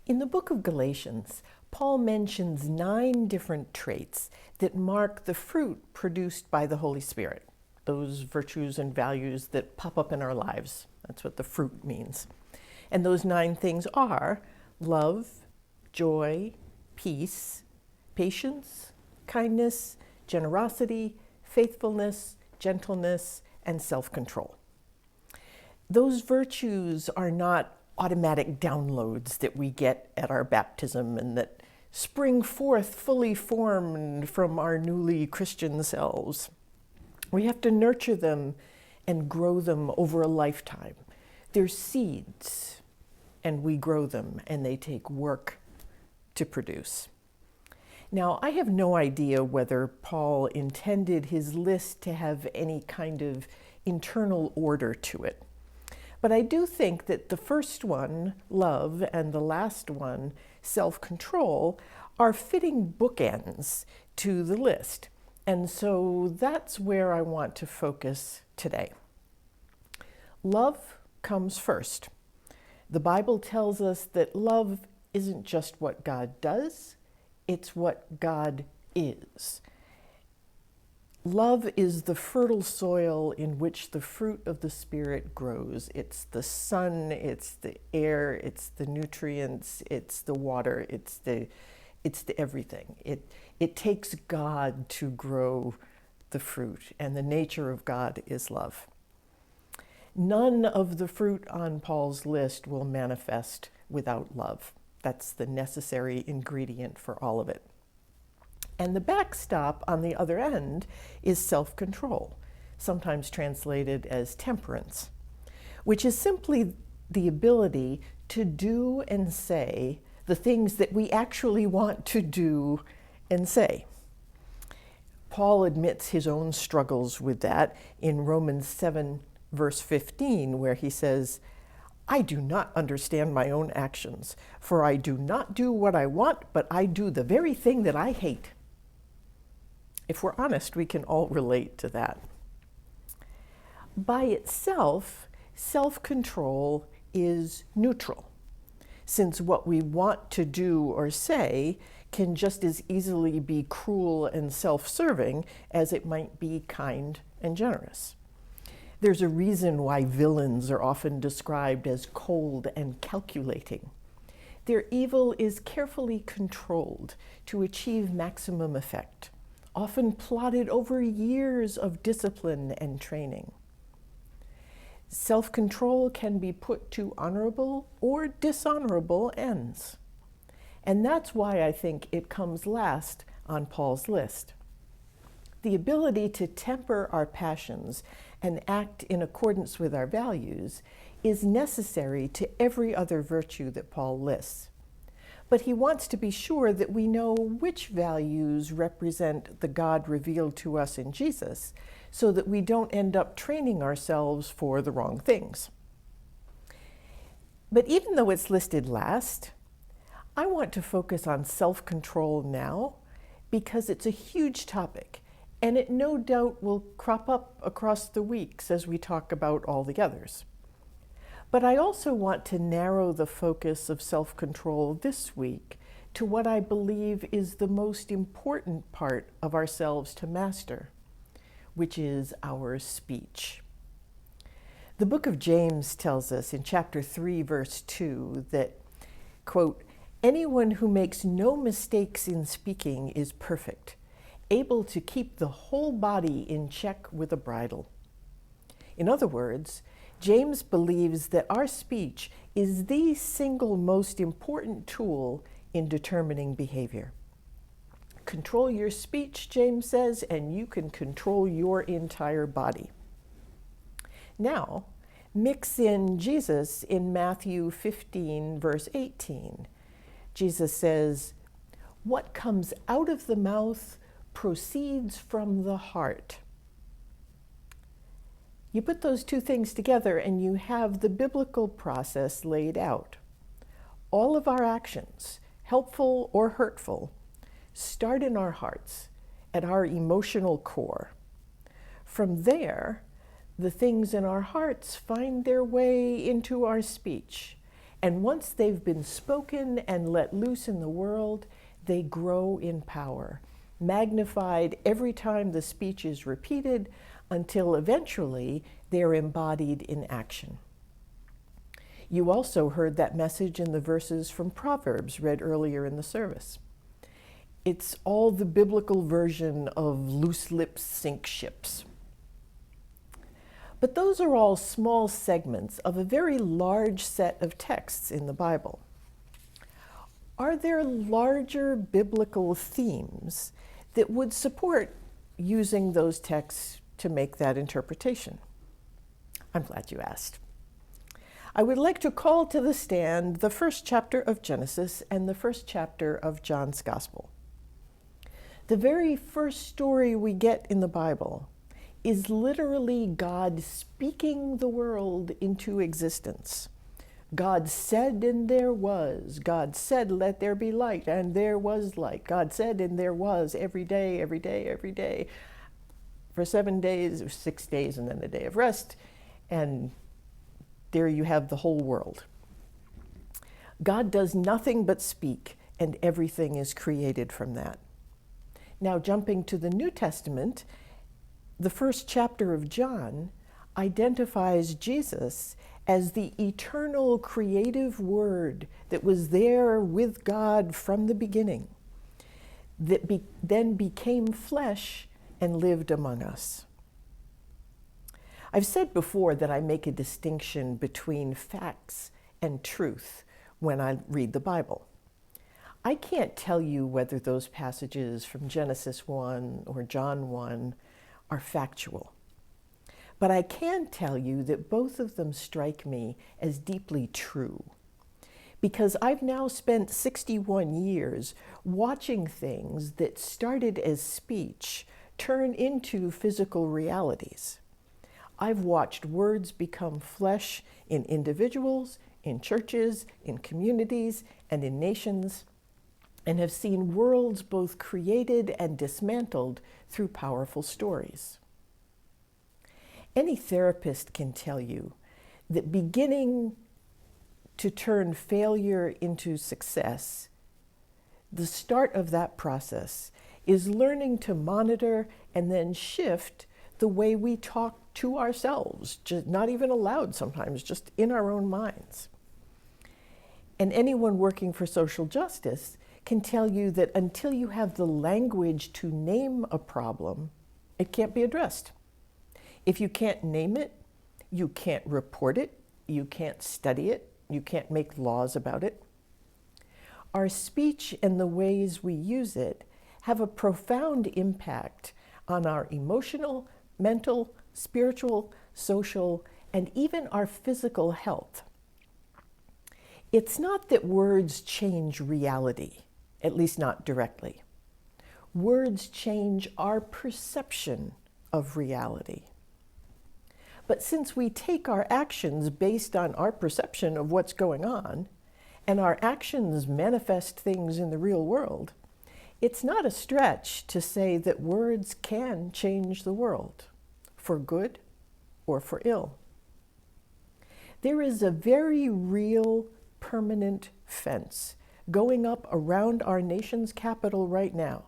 In the book of Galatians, Paul mentions 9 different traits that mark the fruit produced by the Holy Spirit, those virtues and values that pop up in our lives. That's what the fruit means. And those 9 things are love, joy, peace, patience, kindness, generosity, faithfulness, gentleness, and self-control. Those virtues are not automatic downloads that we get at our baptism and that spring forth fully formed from our newly Christian selves. We have to nurture them and grow them over a lifetime. They're seeds, and we grow them, and they take work to produce. Now, I have no idea whether Paul intended his list to have any kind of internal order to it. But I do think that the first one, love, and the last one, self-control, are fitting bookends to the list. And so that's where I want to focus today. Love comes first. The Bible tells us that love isn't just what God does, it's what God is. Love is the fertile soil in which the fruit of the Spirit grows. It's the sun, it's the air, it's the nutrients, it's the water, it's the everything. It takes God to grow the fruit, and the nature of God is love. None of the fruit on Paul's list will manifest without love. That's the necessary ingredient for all of it. And the backstop on the other end is self-control, sometimes translated as temperance, which is simply the ability to do and say the things that we actually want to do and say. Paul admits his own struggles with that in Romans 7, verse 15, where he says, "I do not understand my own actions, for I do not do what I want, but I do the very thing that I hate." If we're honest, we can all relate to that. By itself, self-control is neutral, since what we want to do or say can just as easily be cruel and self-serving as it might be kind and generous. There's a reason why villains are often described as cold and calculating. Their evil is carefully controlled to achieve maximum effect, often plotted over years of discipline and training. Self-control can be put to honorable or dishonorable ends. And that's why I think it comes last on Paul's list. The ability to temper our passions and act in accordance with our values is necessary to every other virtue that Paul lists. But he wants to be sure that we know which values represent the God revealed to us in Jesus, so that we don't end up training ourselves for the wrong things. But even though it's listed last, I want to focus on self-control now because it's a huge topic, and it no doubt will crop up across the weeks as we talk about all the others. But I also want to narrow the focus of self-control this week to what I believe is the most important part of ourselves to master, which is our speech. The book of James tells us in chapter 3, verse 2 that, quote, "Anyone who makes no mistakes in speaking is perfect, able to keep the whole body in check with a bridle." In other words, James believes that our speech is the single most important tool in determining behavior. Control your speech, James says, and you can control your entire body. Now, mix in Jesus in Matthew 15, verse 18. Jesus says, "What comes out of the mouth proceeds from the heart." You put those two things together and you have the biblical process laid out. All of our actions, helpful or hurtful, start in our hearts, at our emotional core. From there, the things in our hearts find their way into our speech, And once they've been spoken and let loose in the world, they grow in power, magnified every time the speech is repeated, until eventually they're embodied in action. You also heard that message in the verses from Proverbs read earlier in the service. It's all the biblical version of loose lips sink ships. But those are all small segments of a very large set of texts in the Bible. Are there larger biblical themes that would support using those texts to make that interpretation? I'm glad you asked. I would like to call to the stand the first chapter of Genesis and the first chapter of John's Gospel. The very first story we get in the Bible is literally God speaking the world into existence. God said, and there was. God said, let there be light, and there was light. God said, and there was, every day, every day, every day, for 7 days, or 6 days, and then the day of rest. And there you have the whole world. God does nothing but speak, and everything is created from that. Now, jumping to the New Testament, the first chapter of John identifies Jesus as the eternal creative Word that was there with God from the beginning, that then became flesh and lived among us. I've said before that I make a distinction between facts and truth when I read the Bible. I can't tell you whether those passages from Genesis 1 or John 1 are factual. But I can tell you that both of them strike me as deeply true, because I've now spent 61 years watching things that started as speech turn into physical realities. I've watched words become flesh in individuals, in churches, in communities, and in nations, and have seen worlds both created and dismantled through powerful stories. Any therapist can tell you that beginning to turn failure into success, the start of that process is learning to monitor and then shift the way we talk to ourselves, just not even aloud sometimes, just in our own minds. And anyone working for social justice can tell you that until you have the language to name a problem, it can't be addressed. If you can't name it, you can't report it, you can't study it, you can't make laws about it. Our speech and the ways we use it have a profound impact on our emotional, mental, spiritual, social, and even our physical health. It's not that words change reality, at least not directly. Words change our perception of reality. But since we take our actions based on our perception of what's going on, and our actions manifest things in the real world, it's not a stretch to say that words can change the world, for good or for ill. There is a very real, permanent fence going up around our nation's capital right now,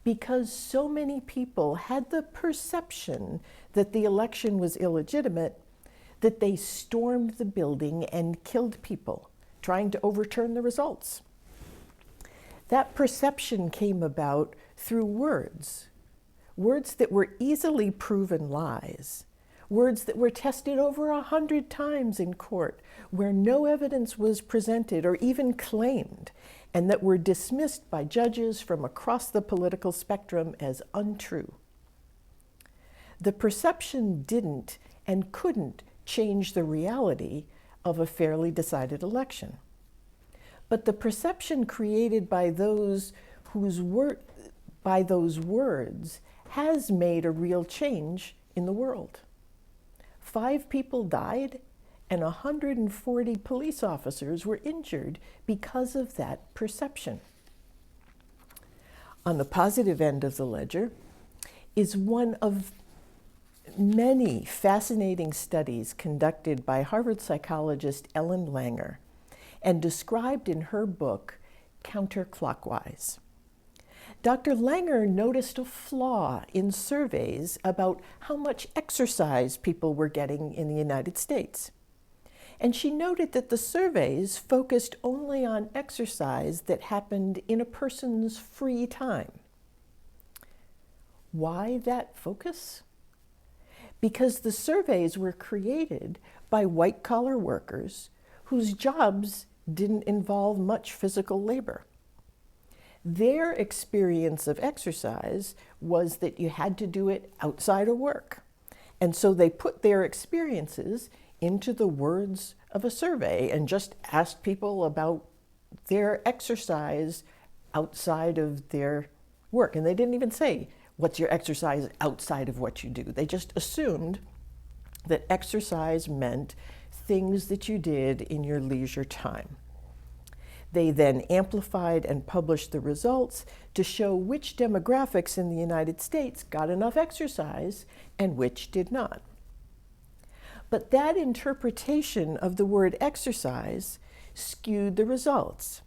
because so many people had the perception that the election was illegitimate that they stormed the building and killed people, trying to overturn the results. That perception came about through words that were easily proven lies, words that were tested over 100 times in court, where no evidence was presented or even claimed, and that were dismissed by judges from across the political spectrum as untrue. The perception didn't and couldn't change the reality of a fairly decided election. But the perception created by those words has made a real change in the world. 5 people died and 140 police officers were injured because of that perception. On the positive end of the ledger is one of many fascinating studies conducted by Harvard psychologist Ellen Langer and described in her book, Counterclockwise. Dr. Langer noticed a flaw in surveys about how much exercise people were getting in the United States. And she noted that the surveys focused only on exercise that happened in a person's free time. Why that focus? Because the surveys were created by white-collar workers whose jobs didn't involve much physical labor. Their experience of exercise was that you had to do it outside of work. And so they put their experiences into the words of a survey and just asked people about their exercise outside of their work. And they didn't even say, what's your exercise outside of what you do? They just assumed that exercise meant things that you did in your leisure time. They then amplified and published the results to show which demographics in the United States got enough exercise and which did not. But that interpretation of the word exercise skewed the results,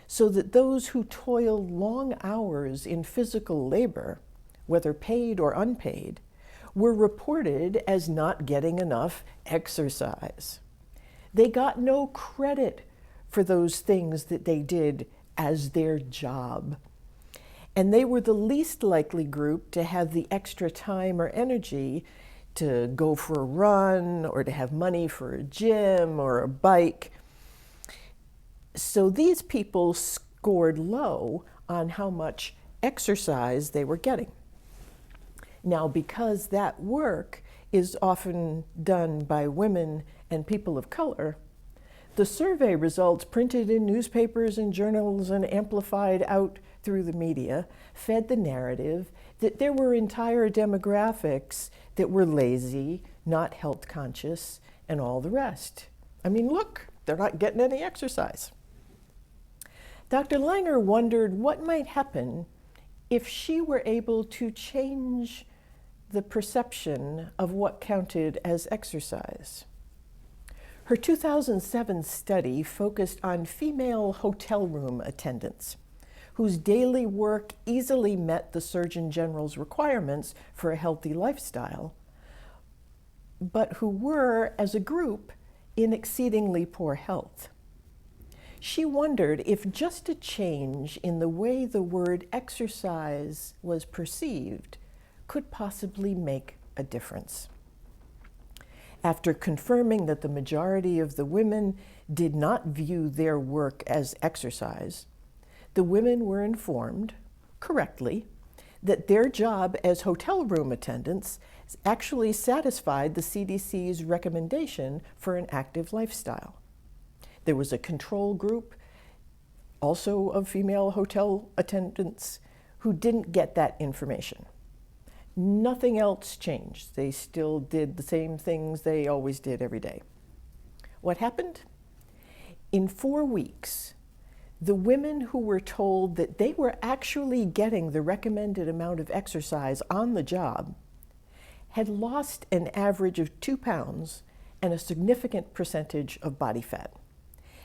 so that those who toiled long hours in physical labor, whether paid or unpaid, were reported as not getting enough exercise. They got no credit for those things that they did as their job. And they were the least likely group to have the extra time or energy to go for a run or to have money for a gym or a bike. So these people scored low on how much exercise they were getting. Now, because that work is often done by women and people of color, the survey results printed in newspapers and journals and amplified out through the media fed the narrative that there were entire demographics that were lazy, not health conscious, and all the rest. I mean, look, they're not getting any exercise. Dr. Langer wondered what might happen if she were able to change the perception of what counted as exercise. Her 2007 study focused on female hotel room attendants, whose daily work easily met the Surgeon General's requirements for a healthy lifestyle, but who were, as a group, in exceedingly poor health. She wondered if just a change in the way the word exercise was perceived could possibly make a difference. After confirming that the majority of the women did not view their work as exercise, the women were informed, correctly, that their job as hotel room attendants actually satisfied the CDC's recommendation for an active lifestyle. There was a control group, also of female hotel attendants, who didn't get that information. Nothing else changed. They still did the same things they always did every day. What happened? In 4 weeks, the women who were told that they were actually getting the recommended amount of exercise on the job had lost an average of 2 pounds and a significant percentage of body fat.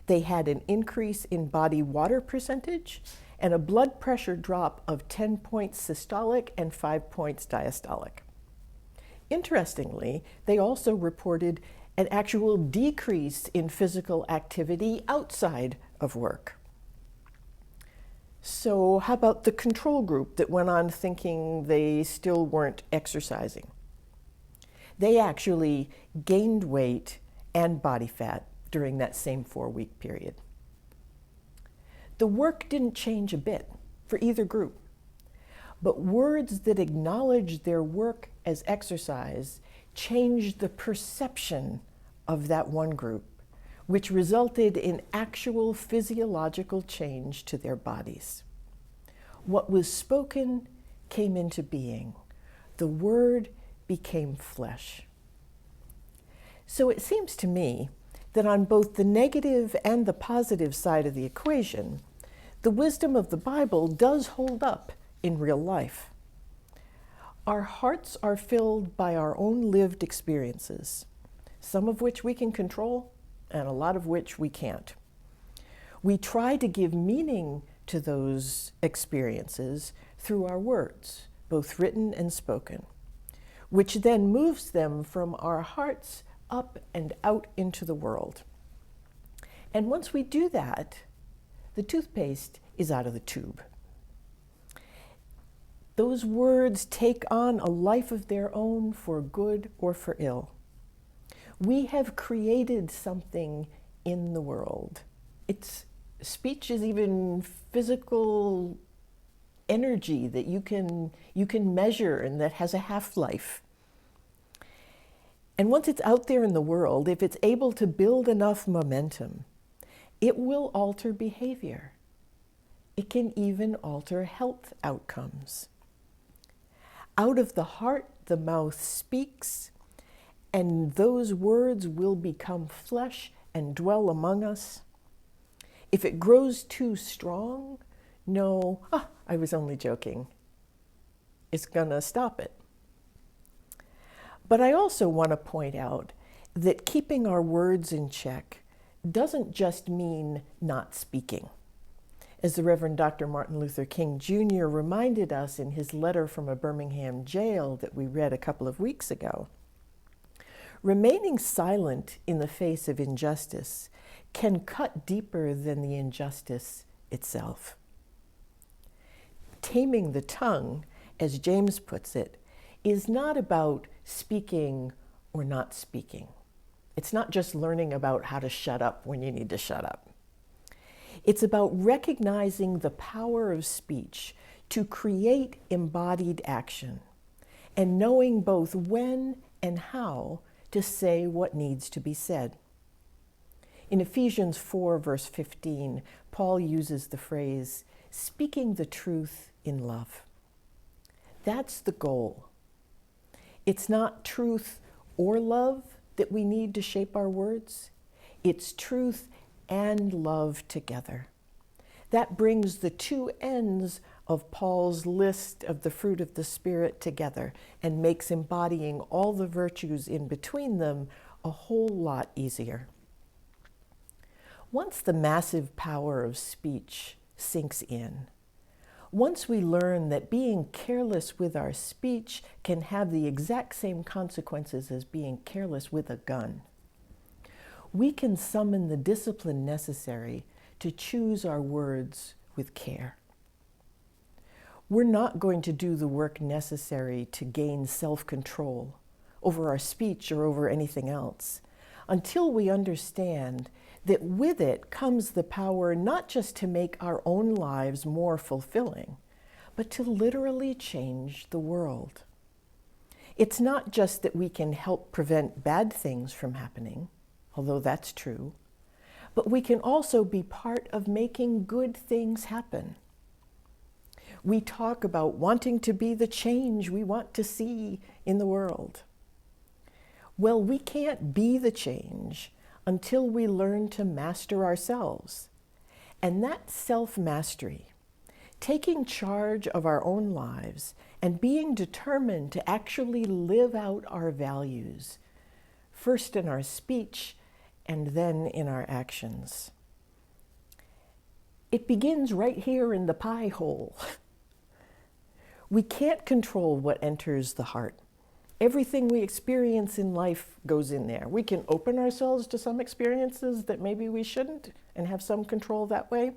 They had an increase in body water percentage and a blood pressure drop of 10 points systolic and 5 points diastolic. Interestingly, they also reported an actual decrease in physical activity outside of work. So how about the control group that went on thinking they still weren't exercising? They actually gained weight and body fat during that same 4-week period. The work didn't change a bit for either group, but words that acknowledged their work as exercise changed the perception of that one group, which resulted in actual physiological change to their bodies. What was spoken came into being. The word became flesh. So it seems to me that on both the negative and the positive side of the equation, the wisdom of the Bible does hold up in real life. Our hearts are filled by our own lived experiences, some of which we can control and a lot of which we can't. We try to give meaning to those experiences through our words, both written and spoken, which then moves them from our hearts up and out into the world. And once we do that, the toothpaste is out of the tube. Those words take on a life of their own for good or for ill. We have created something in the world. Speech is even physical energy that you can measure and that has a half-life. And once it's out there in the world, if it's able to build enough momentum, it will alter behavior. It can even alter health outcomes. Out of the heart, the mouth speaks, and those words will become flesh and dwell among us. If it grows too strong, no, I was only joking. It's gonna stop it. But I also want to point out that keeping our words in check doesn't just mean not speaking. As the Reverend Dr. Martin Luther King Jr. reminded us in his letter from a Birmingham jail that we read a couple of weeks ago, remaining silent in the face of injustice can cut deeper than the injustice itself. Taming the tongue, as James puts it, is not about speaking or not speaking. It's not just learning about how to shut up when you need to shut up. It's about recognizing the power of speech to create embodied action and knowing both when and how to say what needs to be said. In Ephesians 4, verse 15, Paul uses the phrase, speaking the truth in love. That's the goal. It's not truth or love that we need to shape our words. It's truth and love together. That brings the two ends of Paul's list of the fruit of the Spirit together and makes embodying all the virtues in between them a whole lot easier. Once the massive power of speech sinks in, once we learn that being careless with our speech can have the exact same consequences as being careless with a gun, we can summon the discipline necessary to choose our words with care. We're not going to do the work necessary to gain self-control over our speech or over anything else until we understand that with it comes the power not just to make our own lives more fulfilling, but to literally change the world. It's not just that we can help prevent bad things from happening, although that's true, but we can also be part of making good things happen. We talk about wanting to be the change we want to see in the world. Well, we can't be the change until we learn to master ourselves. And that self-mastery, taking charge of our own lives and being determined to actually live out our values, first in our speech and then in our actions. It begins right here in the pie hole. We can't control what enters the heart. Everything we experience in life goes in there. We can open ourselves to some experiences that maybe we shouldn't and have some control that way.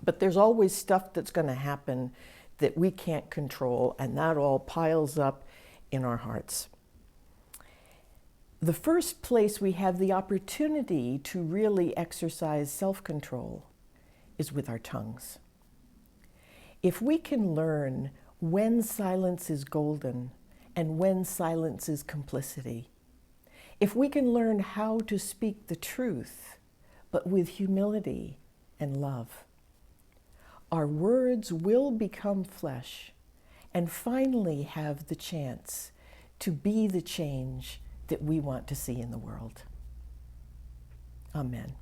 But there's always stuff that's going to happen that we can't control, and that all piles up in our hearts. The first place we have the opportunity to really exercise self-control is with our tongues. If we can learn when silence is golden and when silence is complicity, if we can learn how to speak the truth, but with humility and love, our words will become flesh and finally have the chance to be the change that we want to see in the world. Amen.